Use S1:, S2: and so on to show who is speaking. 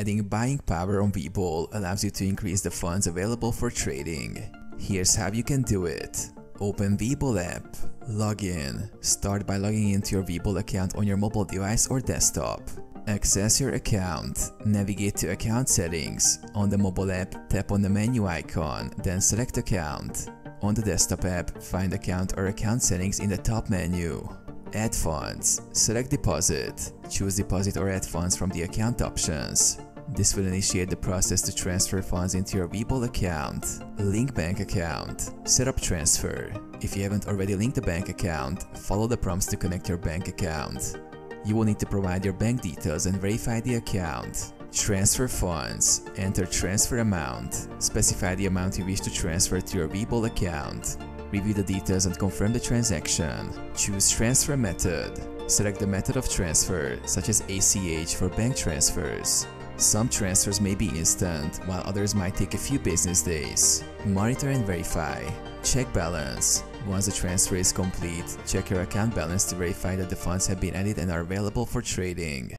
S1: Adding buying power on Webull allows you to increase the funds available for trading. Here's how you can do it. Open Webull app, log in. Start by logging into your Webull account on your mobile device or desktop. Access your account. Navigate to account settings. On the mobile app, tap on the menu icon, then select account. On the desktop app, find account or account settings in the top menu. Add funds. Select deposit. Choose deposit or add funds from the account options. This will initiate the process to transfer funds into your Webull account. Link bank account. Set up transfer. If you haven't already linked a bank account, follow the prompts to connect your bank account. You will need to provide your bank details and verify the account. Transfer funds. Enter transfer amount. Specify the amount you wish to transfer to your Webull account. Review the details and confirm the transaction. Choose transfer method. Select the method of transfer, such as ACH for bank transfers. Some transfers may be instant, while others might take a few business days. Monitor and verify. Check balance. Once the transfer is complete, check your account balance to verify that the funds have been added and are available for trading.